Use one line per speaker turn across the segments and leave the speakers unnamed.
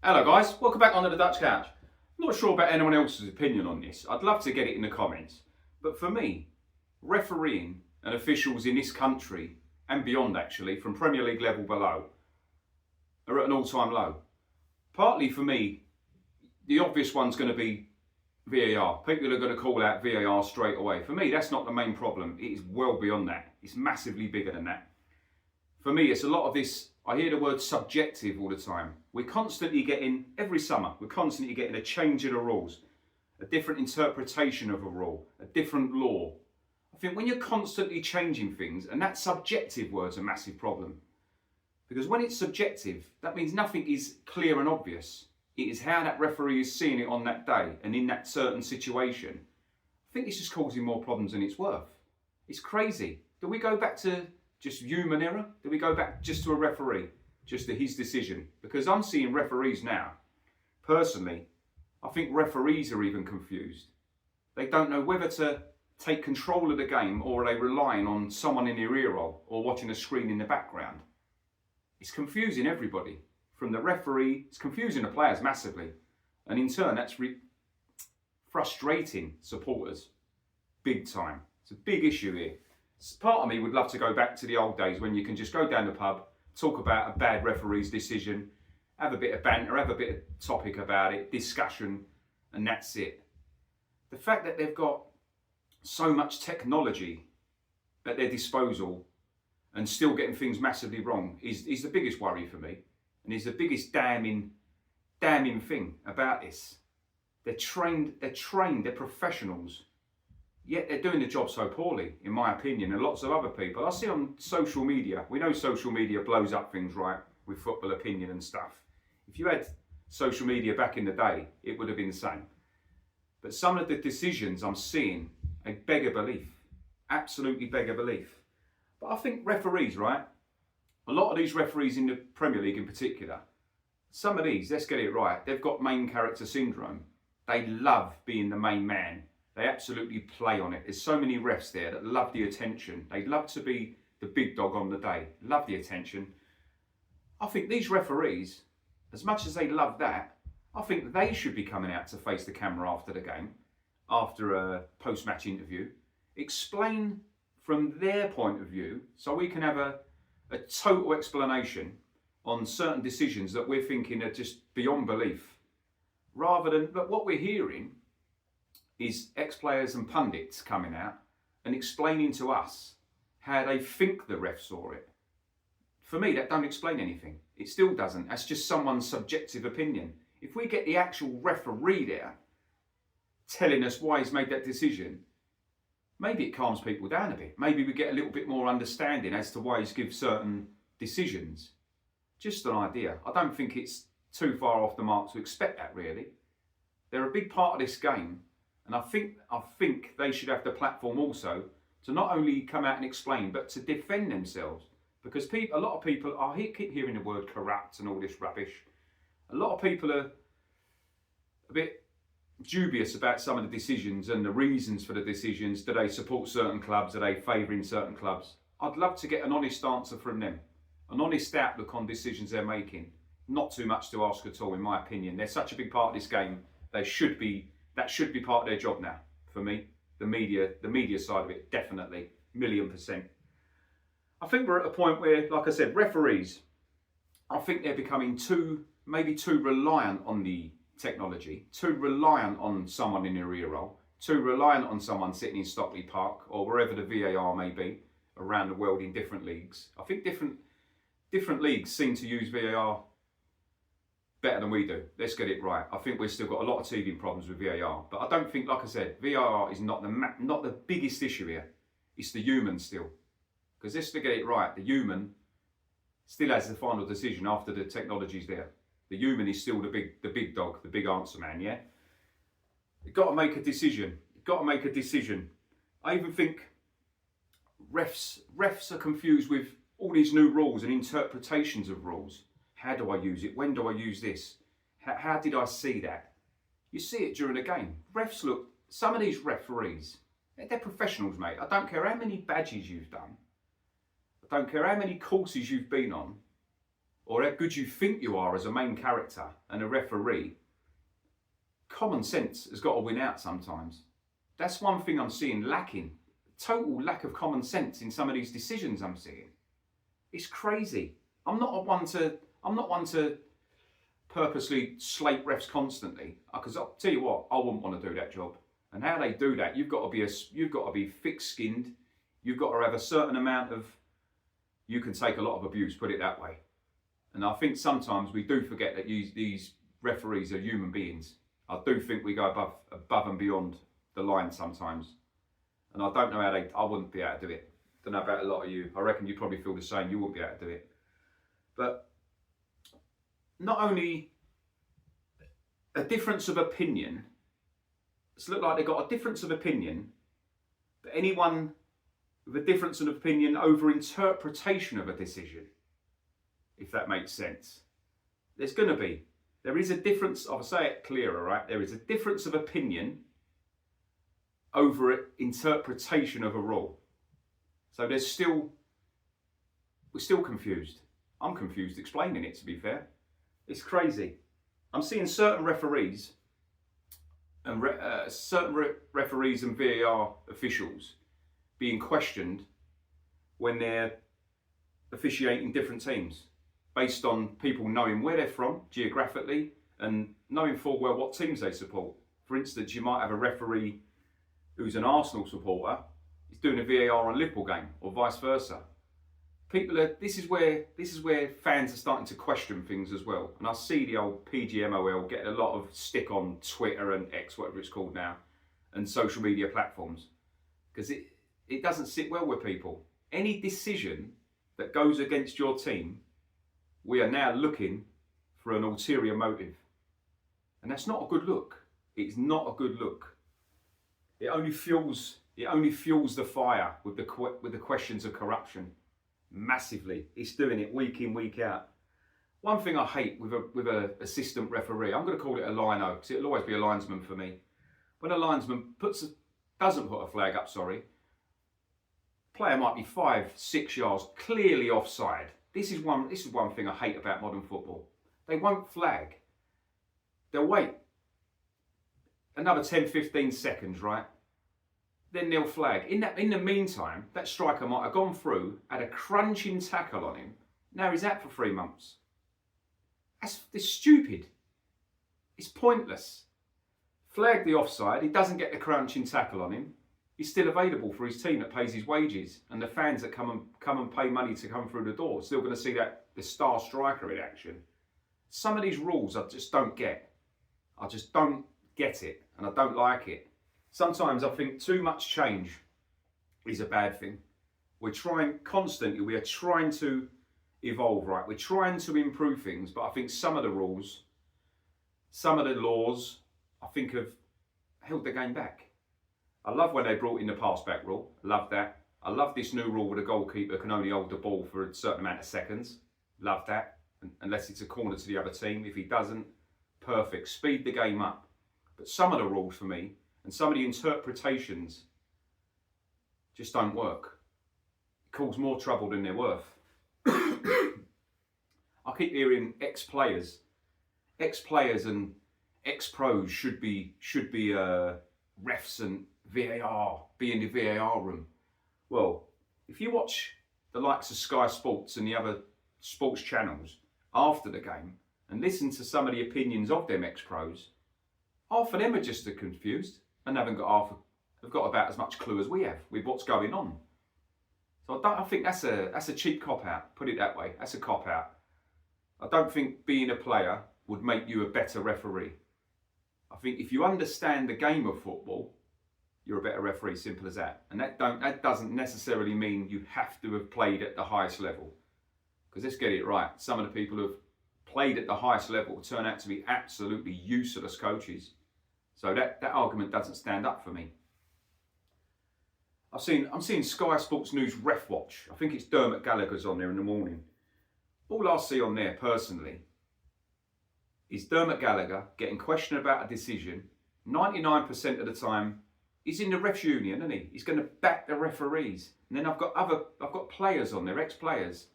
Hello guys, welcome back onto the Dutch Couch. I'm not sure about anyone else's opinion on this. I'd love to get it in the comments. But for me, refereeing and officials in this country and beyond actually, from Premier League level below, are at an all-time low. Partly for me, the obvious one's going to be VAR. People are going to call out VAR straight away. For me, that's not the main problem. It is well beyond that. It's massively bigger than that. For me, it's a lot of this. I hear the word subjective all the time. We're constantly getting, every summer, we're constantly getting a change in the rules, a different interpretation of a rule, a different law. I think when you're constantly changing things, and that subjective word's a massive problem. Because when it's subjective, that means nothing is clear and obvious. It is how that referee is seeing it on that day and in that certain situation. I think it's just causing more problems than it's worth. It's crazy. Do we go back to just human error? Do we go back just to a referee, just to his decision? Because I'm seeing referees now, personally, I think referees are even confused. They don't know whether to take control of the game or are they relying on someone in their ear roll or watching a screen in the background. It's confusing everybody. From the referee, it's confusing the players massively. And in turn, that's frustrating supporters, big time. It's a big issue here. Part of me would love to go back to the old days when you can just go down the pub, talk about a bad referee's decision, have a bit of banter, have a bit of topic about it, discussion, and that's it. The fact that they've got so much technology at their disposal and still getting things massively wrong is the biggest worry for me, and is the biggest damning thing about this. They're trained, they're professionals. Yet they're doing the job so poorly, in my opinion, and lots of other people. I see on social media, we know social media blows up things, right, with football opinion and stuff. If you had social media back in the day, it would have been the same. But some of the decisions I'm seeing, they beg a belief, absolutely beg a belief. But I think referees, right, a lot of these referees in the Premier League in particular, some of these, let's get it right, they've got main character syndrome. They love being the main man. They absolutely play on it. There's so many refs there that love the attention. They love to be the big dog on the day, love the attention. I think these referees, as much as they love that, I think they should be coming out to face the camera after the game, after a post-match interview, explain from their point of view so we can have a total explanation on certain decisions that we're thinking are just beyond belief. Rather than, but what we're hearing is ex-players and pundits coming out and explaining to us how they think the ref saw it. For me, that don't explain anything. It still doesn't. That's just someone's subjective opinion. If we get the actual referee there telling us why he's made that decision, maybe it calms people down a bit. Maybe we get a little bit more understanding as to why he's given certain decisions. Just an idea. I don't think it's too far off the mark to expect that, really. They're a big part of this game. And I think they should have the platform also to not only come out and explain, but to defend themselves. Because a lot of people, keep hearing the word corrupt and all this rubbish. A lot of people are a bit dubious about some of the decisions and the reasons for the decisions. Do they support certain clubs? Are they favouring certain clubs? I'd love to get an honest answer from them. An honest outlook on decisions they're making. Not too much to ask at all, in my opinion. They're such a big part of this game. That should be part of their job now, for me. The media side of it, definitely, 1,000,000%. I think we're at a point where, like I said, referees, I think they're becoming maybe too reliant on the technology, too reliant on someone in their ear roll, too reliant on someone sitting in Stockley Park or wherever the VAR may be around the world in different leagues. I think different leagues seem to use VAR better than we do. Let's get it right. I think we've still got a lot of teething problems with VAR, but I don't think, like I said, VAR is not the biggest issue here. It's the human still, because let's get it right. The human still has the final decision after the technology's there. The human is still the big dog, the big answer man. Yeah, you've got to make a decision. You've got to make a decision. I even think refs are confused with all these new rules and interpretations of rules. How do I use it? When do I use this? How did I see that? You see it during a game. Refs look, some of these referees, they're professionals, mate. I don't care how many badges you've done. I don't care how many courses you've been on. or how good you think you are as a main character and a referee, common sense has got to win out sometimes. That's one thing I'm seeing lacking. Total lack of common sense in some of these decisions I'm seeing. It's crazy. I'm not one to purposely slate refs constantly, because I'll tell you what, I wouldn't want to do that job. And how they do that, you've got to be thick-skinned. You've got to have a certain amount of. You can take a lot of abuse, put it that way. And I think sometimes we do forget that these referees are human beings. I do think we go above and beyond the line sometimes. And I don't know how I wouldn't be able to do it. Don't know about a lot of you. I reckon you probably feel the same. You wouldn't be able to do it. But not only a difference of opinion, it's looked like they've got a difference of opinion, but anyone with a difference of opinion over interpretation of a decision, if that makes sense. There is a difference, I'll say it clearer, right? There is a difference of opinion over interpretation of a rule. So we're still confused. I'm confused explaining it, to be fair. It's crazy. I'm seeing certain referees and referees and VAR officials being questioned when they're officiating different teams, based on people knowing where they're from geographically and knowing full well what teams they support. For instance, you might have a referee who's an Arsenal supporter, is doing a VAR on a Liverpool game, or vice versa. This is where fans are starting to question things as well. And I see the old PGMOL getting a lot of stick on Twitter and X, whatever it's called now, and social media platforms, because it doesn't sit well with people. Any decision that goes against your team, we are now looking for an ulterior motive. And that's not a good look. It's not a good look. It only fuels the fire with the questions of corruption. Massively. It's doing it week in, week out. One thing I hate with a assistant referee, I'm going to call it a lino, because it'll always be a linesman for me. When a linesman doesn't put a flag up, player might be 5-6 yards clearly offside. This is one thing I hate about modern football. They won't flag. They'll wait another 10-15 seconds, right? Then they'll flag. In the meantime, that striker might have gone through, had a crunching tackle on him. Now he's out for 3 months. That's stupid. It's pointless. Flag the offside. He doesn't get the crunching tackle on him. He's still available for his team that pays his wages, and the fans that come and pay money to come through the door are still going to see the star striker in action. Some of these rules I just don't get. I just don't get it, and I don't like it. Sometimes I think too much change is a bad thing. We are trying to evolve, right? We're trying to improve things, but I think some of the rules, some of the laws, I think have held the game back. I love when they brought in the pass-back rule. Love that. I love this new rule where the goalkeeper can only hold the ball for a certain amount of seconds. Love that. Unless it's a corner to the other team. If he doesn't, perfect. Speed the game up. But some of the rules for me, and some of the interpretations, just don't work. It cause more trouble than they're worth. I keep hearing ex-players and ex-pros should be refs and VAR, be in the VAR room. Well, if you watch the likes of Sky Sports and the other sports channels after the game and listen to some of the opinions of them ex-pros, half of them are just as confused and have got about as much clue as we have with what's going on. So I think that's a cheap cop-out, put it that way. That's a cop-out. I don't think being a player would make you a better referee. I think if you understand the game of football, you're a better referee, simple as that. And that doesn't necessarily mean you have to have played at the highest level. Because let's get it right, some of the people who have played at the highest level turn out to be absolutely useless coaches. So that argument doesn't stand up for me. I'm seeing Sky Sports News Ref Watch. I think it's Dermot Gallagher's on there in the morning. All I see on there personally is Dermot Gallagher getting questioned about a decision. 99% of the time, he's in the refs union, isn't he? He's going to back the referees. And then I've got players on there, ex-players,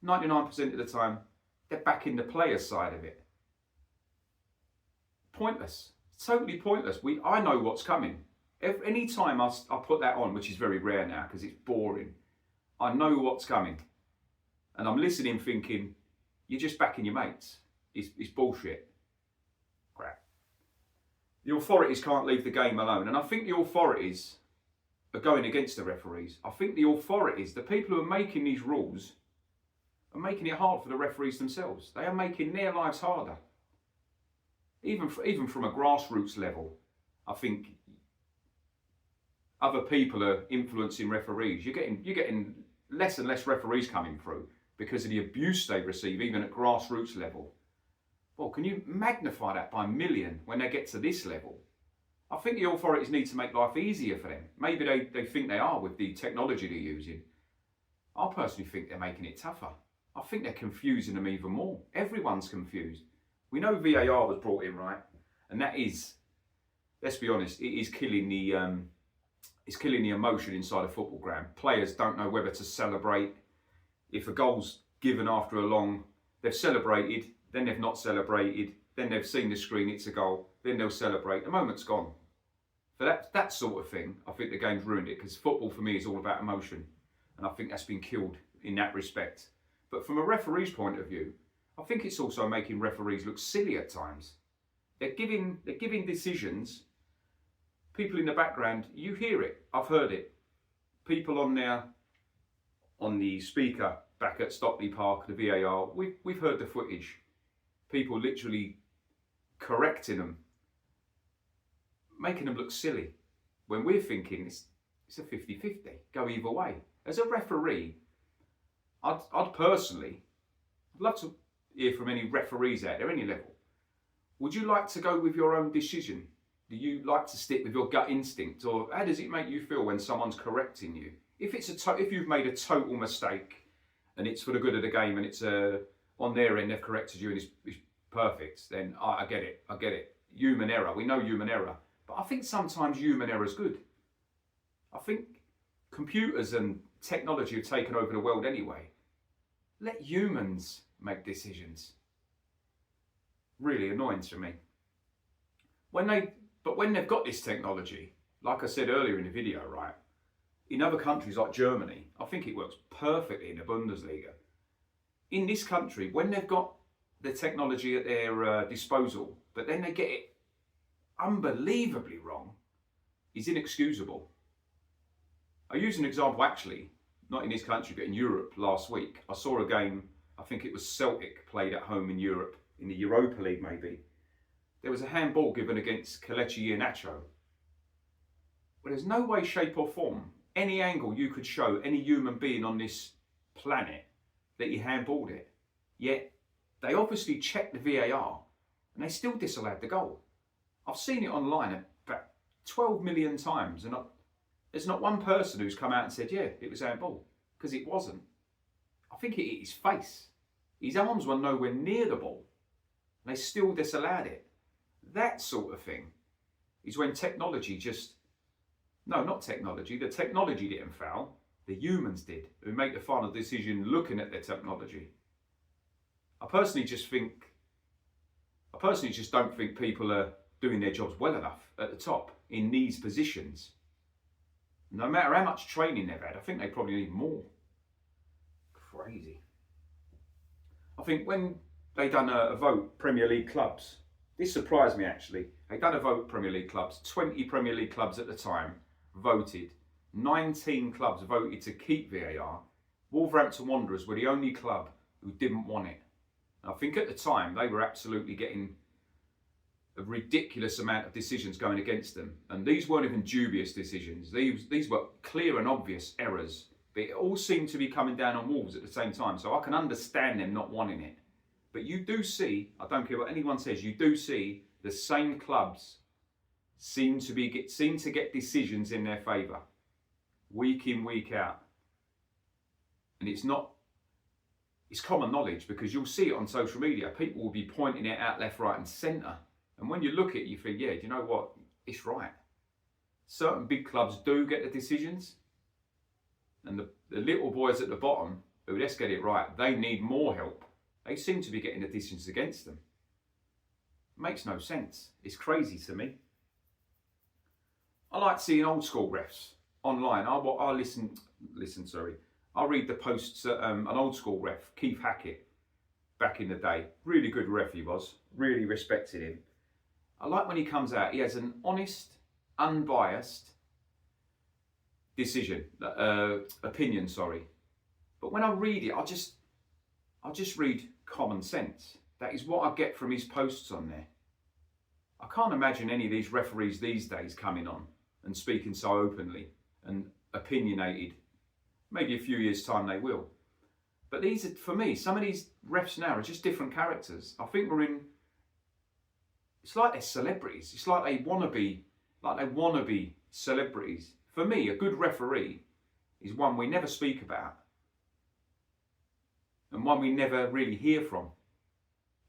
99% of the time, they're backing the player's side of it. Pointless. Totally pointless. I know what's coming. Any time I put that on, which is very rare now because it's boring, I know what's coming. And I'm listening thinking, you're just backing your mates. It's bullshit. Crap. The authorities can't leave the game alone. And I think the authorities are going against the referees. I think the authorities, the people who are making these rules, are making it hard for the referees themselves. They are making their lives harder. Even from a grassroots level, I think other people are influencing referees. You're getting less and less referees coming through because of the abuse they receive, even at grassroots level. Well, can you magnify that by a million when they get to this level? I think the authorities need to make life easier for them. Maybe they think they are with the technology they're using. I personally think they're making it tougher. I think they're confusing them even more. Everyone's confused. We know VAR was brought in, right? And that is, let's be honest, it is killing the emotion inside a football ground. Players don't know whether to celebrate. If a goal's given after a long, they've celebrated, then they've not celebrated, then they've seen the screen, it's a goal, then they'll celebrate. The moment's gone. For that sort of thing, I think the game's ruined it, because football for me is all about emotion. And I think that's been killed in that respect. But from a referee's point of view, I think it's also making referees look silly at times. They're giving decisions. People in the background, you hear it. I've heard it. People on the speaker back at Stockley Park, the VAR, we've heard the footage. People literally correcting them, making them look silly. When we're thinking it's a 50-50, go either way. As a referee, I'd personally, I'd love to hear from any referees out there, any level. Would you like to go with your own decision? Do you like to stick with your gut instinct, or how does it make you feel when someone's correcting you? If you've made a total mistake and it's for the good of the game and it's on their end they've corrected you and it's perfect, then I get it. Human error. We know human error, but I think sometimes human error is good. I think computers and technology have taken over the world anyway. Let humans make decisions. Really annoying to me. But when they've got this technology, like I said earlier in the video, right? In other countries like Germany, I think it works perfectly in the Bundesliga. In this country, when they've got the technology at their disposal, but then they get it unbelievably wrong, is inexcusable. I use an example actually, not in this country, but in Europe last week. I saw a game, I think it was Celtic played at home in Europe, in the Europa League maybe. There was a handball given against Kelechi Iheanacho. Well, there's no way, shape or form, any angle you could show any human being on this planet that he handballed it. Yet, they obviously checked the VAR and they still disallowed the goal. I've seen it online about 12 million times and there's not one person who's come out and said, yeah, it was handball, because it wasn't. I think it hit his face. His arms were nowhere near the ball. And they still disallowed it. That sort of thing is when technology not technology, the technology didn't foul, the humans did, who make the final decision looking at their technology. I personally just don't think people are doing their jobs well enough at the top in these positions. No matter how much training they've had, I think they probably need more. Crazy. I think when they done a vote, Premier League clubs, this surprised me actually. They done a vote, Premier League clubs, 20 Premier League clubs at the time voted. 19 clubs voted to keep VAR. Wolverhampton Wanderers were the only club who didn't want it. And I think at the time they were absolutely getting a ridiculous amount of decisions going against them. And these weren't even dubious decisions. These were clear and obvious errors. But it all seemed to be coming down on Wolves at the same time. So I can understand them not wanting it. But you do see, I don't care what anyone says, you do see the same clubs seem to get decisions in their favour. Week in, week out. And it's common knowledge, because you'll see it on social media. People will be pointing it out left, right and centre. And when you look at it, you think, yeah, do you know what? It's right. Certain big clubs do get the decisions. And the little boys at the bottom who, let's get it right, they need more help. They seem to be getting the decisions against them. Makes no sense. It's crazy to me. I like seeing old school refs online. I listen. I read the posts at an old school ref, Keith Hackett, back in the day. Really good ref he was. Really respected him. I like when he comes out. He has an honest, unbiased opinion. But when I read it, I just read common sense. That is what I get from his posts on there. I can't imagine any of these referees these days coming on and speaking so openly and opinionated. Maybe a few years' time they will. But these are, for me, some of these refs now are just different characters. I think it's like they're celebrities. It's like they want to be celebrities. For me, a good referee is one we never speak about and one we never really hear from.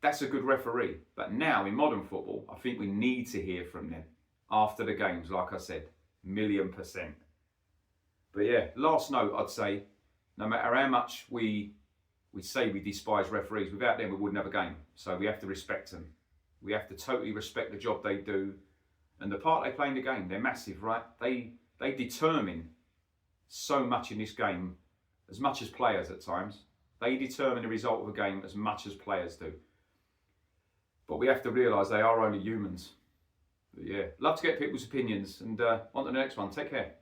That's a good referee. But now in modern football, I think we need to hear from them after the games, like I said, 1,000,000%. But yeah, last note, I'd say, no matter how much we say we despise referees, without them we wouldn't have a game. So we have to respect them. We have to totally respect the job they do and the part they play in the game. They're massive, right? They determine so much in this game, as much as players at times. They determine the result of a game as much as players do. But we have to realise they are only humans. But yeah, love to get people's opinions, and on to the next one. Take care.